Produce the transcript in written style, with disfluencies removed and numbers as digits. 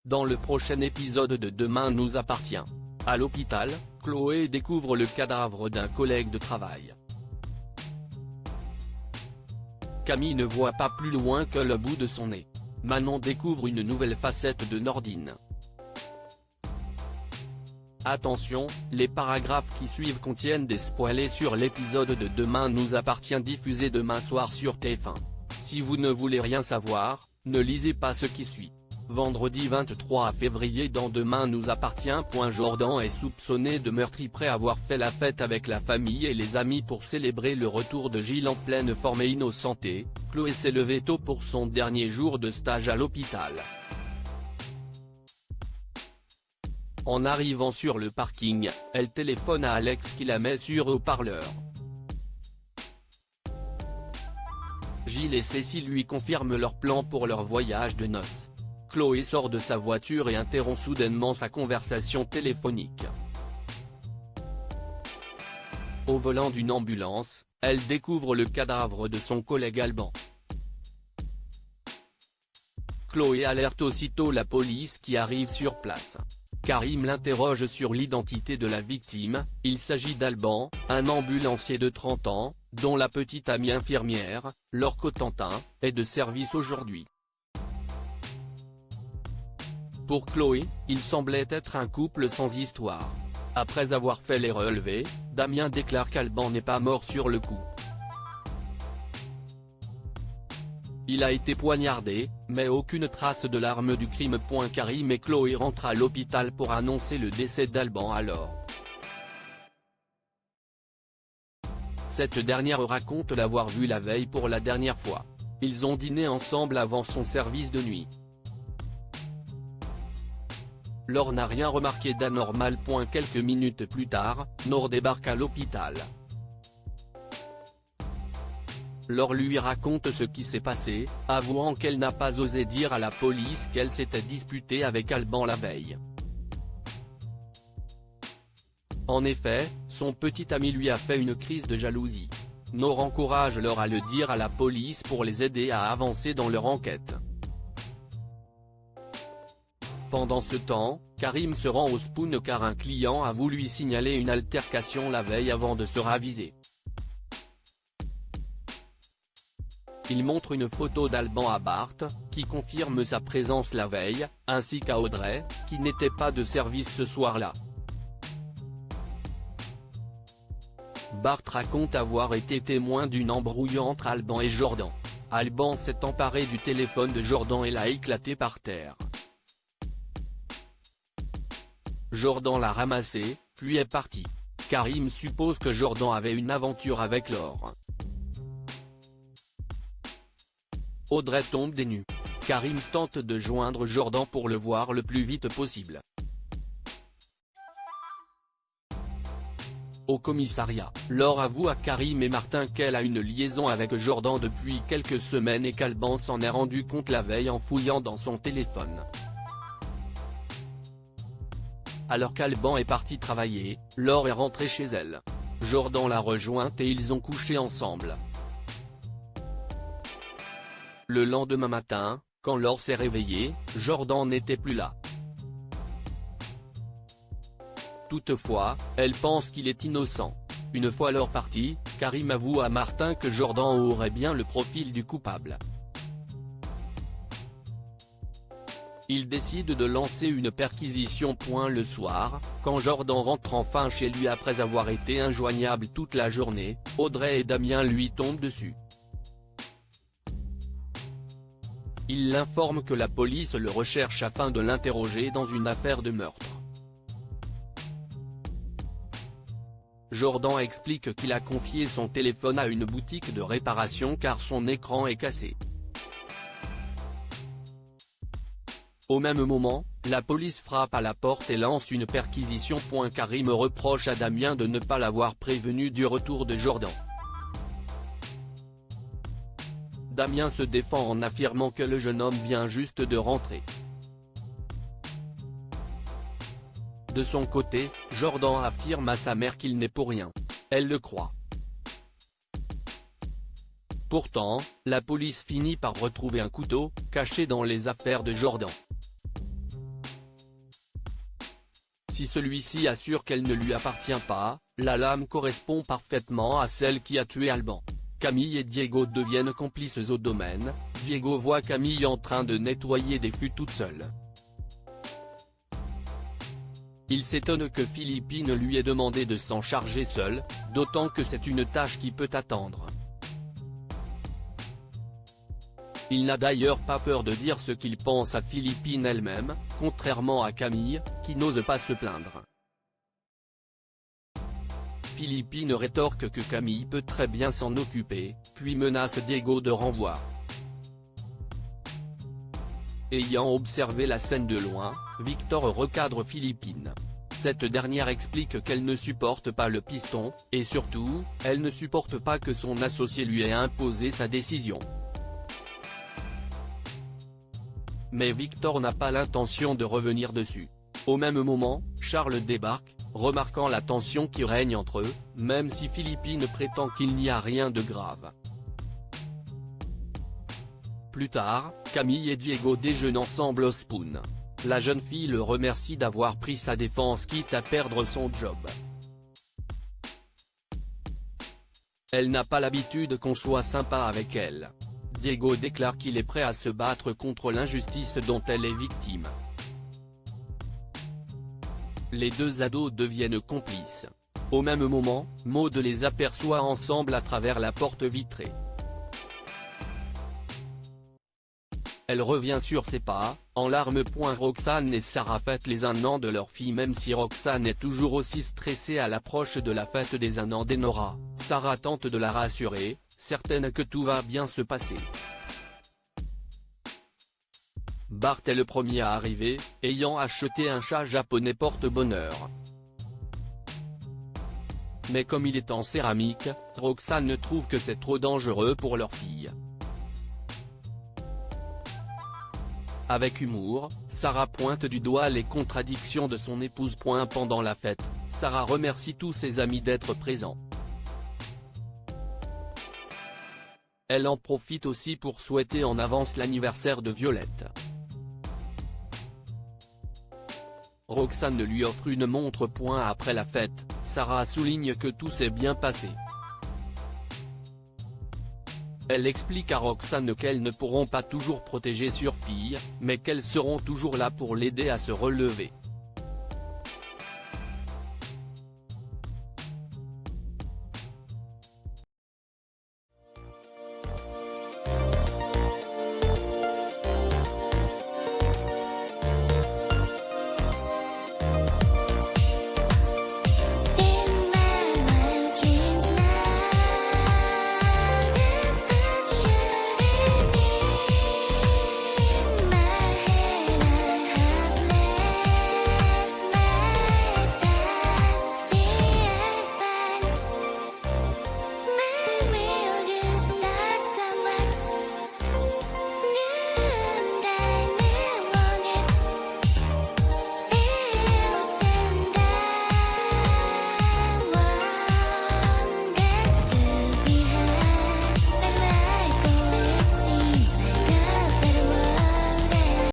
Dans le prochain épisode de Demain nous appartient. À l'hôpital, Chloé découvre le cadavre d'un collègue de travail. Camille ne voit pas plus loin que le bout de son nez. Manon découvre une nouvelle facette de Nordine. Attention, les paragraphes qui suivent contiennent des spoilers sur l'épisode de Demain nous appartient diffusé demain soir sur TF1. Si vous ne voulez rien savoir, ne lisez pas ce qui suit. Vendredi 23 février dans Demain nous appartient. Jordan est soupçonné de meurtre après avoir fait la fête avec la famille et les amis pour célébrer le retour de Gilles en pleine forme et innocentée. Chloé s'est levée tôt pour son dernier jour de stage à l'hôpital. En arrivant sur le parking, elle téléphone à Alex qui la met sur haut-parleur. Gilles et Cécile lui confirment leur plan pour leur voyage de noces. Chloé sort de sa voiture et interrompt soudainement sa conversation téléphonique. Au volant d'une ambulance, elle découvre le cadavre de son collègue Alban. Chloé alerte aussitôt la police qui arrive sur place. Karim l'interroge sur l'identité de la victime. Il s'agit d'Alban, un ambulancier de 30 ans, dont la petite amie infirmière, Laure Cotentin, est de service aujourd'hui. Pour Chloé, il semblait être un couple sans histoire. Après avoir fait les relevés, Damien déclare qu'Alban n'est pas mort sur le coup. Il a été poignardé, mais aucune trace de l'arme du crime. Karim et Chloé rentrent à l'hôpital pour annoncer le décès d'Alban alors. Cette dernière raconte l'avoir vu la veille pour la dernière fois. Ils ont dîné ensemble avant son service de nuit. Laure n'a rien remarqué d'anormal. Quelques minutes plus tard, Laure débarque à l'hôpital. Laure lui raconte ce qui s'est passé, avouant qu'elle n'a pas osé dire à la police qu'elle s'était disputée avec Alban la veille. En effet, son petit ami lui a fait une crise de jalousie. Laure encourage Laure à le dire à la police pour les aider à avancer dans leur enquête. Pendant ce temps, Karim se rend au Spoon car un client a voulu lui signaler une altercation la veille avant de se raviser. Il montre une photo d'Alban à Bart, qui confirme sa présence la veille, ainsi qu'à Audrey, qui n'était pas de service ce soir-là. Bart raconte avoir été témoin d'une embrouille entre Alban et Jordan. Alban s'est emparé du téléphone de Jordan et l'a éclaté par terre. Jordan l'a ramassé, puis est parti. Karim suppose que Jordan avait une aventure avec Laure. Audrey tombe des nues. Karim tente de joindre Jordan pour le voir le plus vite possible. Au commissariat, Laure avoue à Karim et Martin qu'elle a une liaison avec Jordan depuis quelques semaines et qu'Alban s'en est rendu compte la veille en fouillant dans son téléphone. Alors qu'Alban est parti travailler, Laure est rentrée chez elle. Jordan l'a rejointe et ils ont couché ensemble. Le lendemain matin, quand Laure s'est réveillée, Jordan n'était plus là. Toutefois, elle pense qu'il est innocent. Une fois Laure partie, Karim avoue à Martin que Jordan aurait bien le profil du coupable. Il décide de lancer une perquisition. Le soir, quand Jordan rentre enfin chez lui après avoir été injoignable toute la journée, Audrey et Damien lui tombent dessus. Il l'informe que la police le recherche afin de l'interroger dans une affaire de meurtre. Jordan explique qu'il a confié son téléphone à une boutique de réparation car son écran est cassé. Au même moment, la police frappe à la porte et lance une perquisition. Karim reproche à Damien de ne pas l'avoir prévenu du retour de Jordan. Damien se défend en affirmant que le jeune homme vient juste de rentrer. De son côté, Jordan affirme à sa mère qu'il n'est pour rien. Elle le croit. Pourtant, la police finit par retrouver un couteau, caché dans les affaires de Jordan. si celui-ci assure qu'elle ne lui appartient pas, la lame correspond parfaitement à celle qui a tué Alban. Camille et Diego deviennent complices au domaine, Diego voit Camille en train de nettoyer des fûts toute seule. Il s'étonne que Philippine lui ait demandé de s'en charger seule, d'autant que c'est une tâche qui peut attendre. Il n'a d'ailleurs pas peur de dire ce qu'il pense à Philippine elle-même, contrairement à Camille, qui n'ose pas se plaindre. Philippine rétorque que Camille peut très bien s'en occuper, puis menace Diego de renvoi. Ayant observé la scène de loin, Victor recadre Philippine. Cette dernière explique qu'elle ne supporte pas le piston, et surtout, elle ne supporte pas que son associé lui ait imposé sa décision. Mais Victor n'a pas l'intention de revenir dessus. Au même moment, Charles débarque, remarquant la tension qui règne entre eux, même si Philippine prétend qu'il n'y a rien de grave. Plus tard, Camille et Diego déjeunent ensemble au Spoon. La jeune fille le remercie d'avoir pris sa défense quitte à perdre son job. Elle n'a pas l'habitude qu'on soit sympa avec elle. Diego déclare qu'il est prêt à se battre contre l'injustice dont elle est victime. Les deux ados deviennent complices. Au même moment, Maud les aperçoit ensemble à travers la porte vitrée. Elle revient sur ses pas, en larmes. Roxane et Sarah fêtent les 1 an de leur fille. Même si Roxane est toujours aussi stressée à l'approche de la fête des 1 an d'Enora, Sarah tente de la rassurer, certaine que tout va bien se passer. Bart est le premier à arriver, ayant acheté un chat japonais porte-bonheur. Mais comme il est en céramique, Roxane trouve que c'est trop dangereux pour leur fille. Avec humour, Sarah pointe du doigt les contradictions de son épouse. Pendant la fête, Sarah remercie tous ses amis d'être présents. Elle en profite aussi pour souhaiter en avance l'anniversaire de Violette. Roxane lui offre une montre. Après la fête, Sarah souligne que tout s'est bien passé. Elle explique à Roxane qu'elles ne pourront pas toujours protéger leur fille, mais qu'elles seront toujours là pour l'aider à se relever.